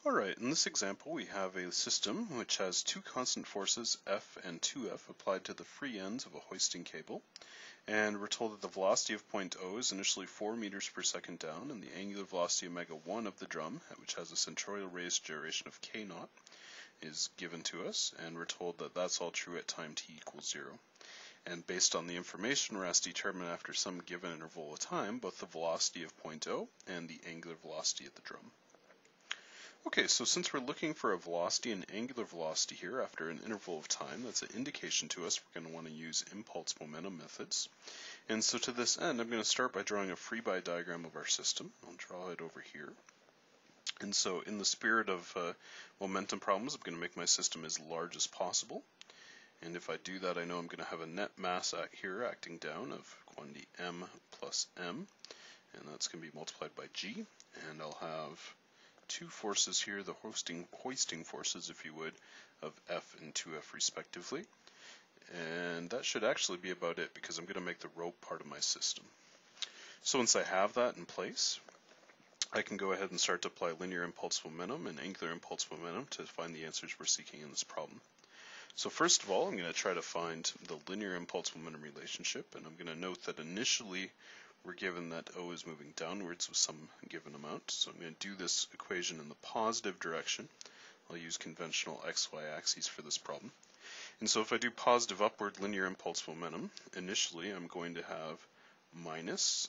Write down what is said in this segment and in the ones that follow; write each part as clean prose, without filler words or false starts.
Alright, in this example we have a system which has two constant forces, F and 2F, applied to the free ends of a hoisting cable. And we're told that the velocity of point O is initially 4 meters per second down, and the angular velocity omega 1 of the drum, which has a centroidal raised gyration of k naught, is given to us, and we're told that that's all true at time t equals 0. And based on the information, we're asked to determine after some given interval of time both the velocity of point O and the angular velocity of the drum. Okay, so since we're looking for a velocity and angular velocity here after an interval of time, that's an indication to us we're going to want to use impulse momentum methods. And so to this end, I'm going to start by drawing a free body diagram of our system. I'll draw it over here. And so in the spirit of momentum problems, I'm going to make my system as large as possible. And if I do that, I know I'm going to have a net mass here acting down of quantity m plus m, and that's going to be multiplied by g, and I'll have two forces here, the hoisting forces, if you would, of F and 2F respectively. And that should actually be about it because I'm going to make the rope part of my system. So once I have that in place, I can go ahead and start to apply linear impulse momentum and angular impulse momentum to find the answers we're seeking in this problem. So first of all, I'm going to try to find the linear impulse momentum relationship, and I'm going to note that initially we're given that O is moving downwards with some given amount. So I'm going to do this equation in the positive direction. I'll use conventional XY axes for this problem. And so if I do positive upward linear impulse momentum, initially I'm going to have minus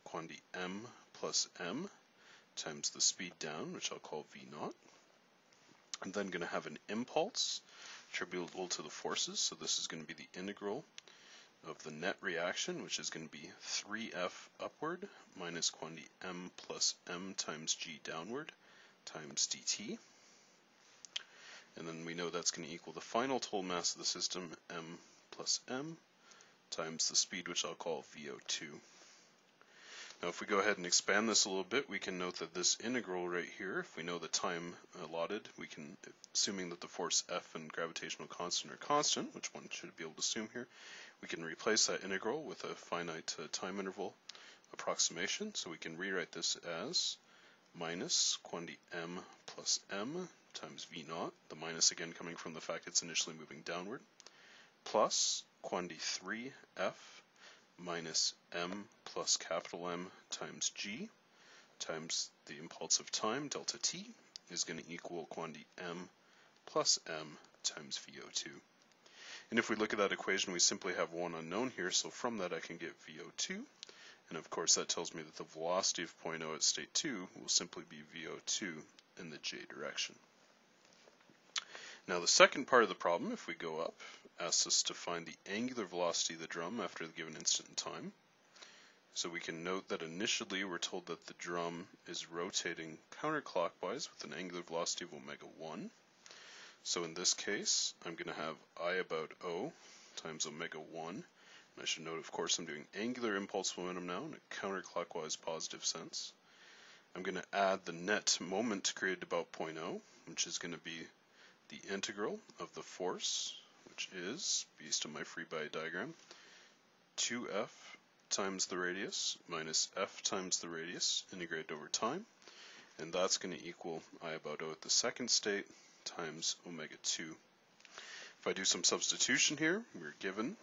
quantity m plus m times the speed down, which I'll call V naught. I'm then going to have an impulse attributable to the forces. So this is going to be the integral of the net reaction, which is going to be 3F upward minus quantity m plus m times g downward times dt. And then we know that's going to equal the final total mass of the system, m plus m, times the speed, which I'll call VO2. Now if we go ahead and expand this a little bit, we can note that this integral right here, if we know the time allotted, we can, assuming that the force F and gravitational constant are constant, which one should be able to assume here, we can replace that integral with a finite time interval approximation. So we can rewrite this as minus quantity m plus m times V naught, the minus again coming from the fact it's initially moving downward, plus quantity 3F minus m plus capital M times g times the impulse of time, delta t, is going to equal quantity m plus m times VO2. And if we look at that equation, we simply have one unknown here, so from that I can get VO2, and of course that tells me that the velocity of point O at state 2 will simply be VO2 in the j direction. Now the second part of the problem, if we go up, asks us to find the angular velocity of the drum after the given instant in time. So we can note that initially we're told that the drum is rotating counterclockwise with an angular velocity of omega 1. So in this case, I'm going to have I about O times omega 1. And I should note, of course, I'm doing angular impulse momentum now in a counterclockwise positive sense. I'm going to add the net moment created about point O, which is going to be the integral of the force, which is, based on my free body diagram, 2F times the radius minus F times the radius integrated over time, and that's going to equal I about O at the second state times omega 2. If I do some substitution here, we're given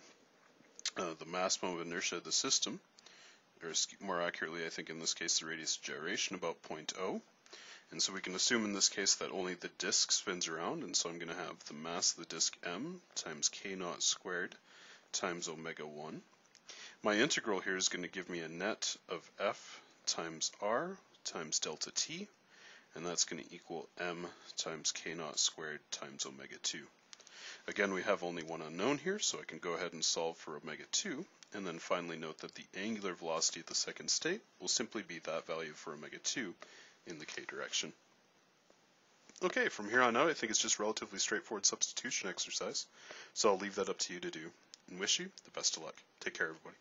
the mass moment of inertia of the system, or more accurately I think in this case the radius of gyration about point O. And so we can assume in this case that only the disk spins around, and so I'm going to have the mass of the disk m times k naught squared times omega 1. My integral here is going to give me a net of f times r times delta t, and that's going to equal m times k naught squared times omega 2. Again, we have only one unknown here, so I can go ahead and solve for omega 2, and then finally note that the angular velocity at the second state will simply be that value for omega 2 in the k direction. Okay, from here on out I think it's just relatively straightforward substitution exercise, so I'll leave that up to you to do, and wish you the best of luck. Take care everybody.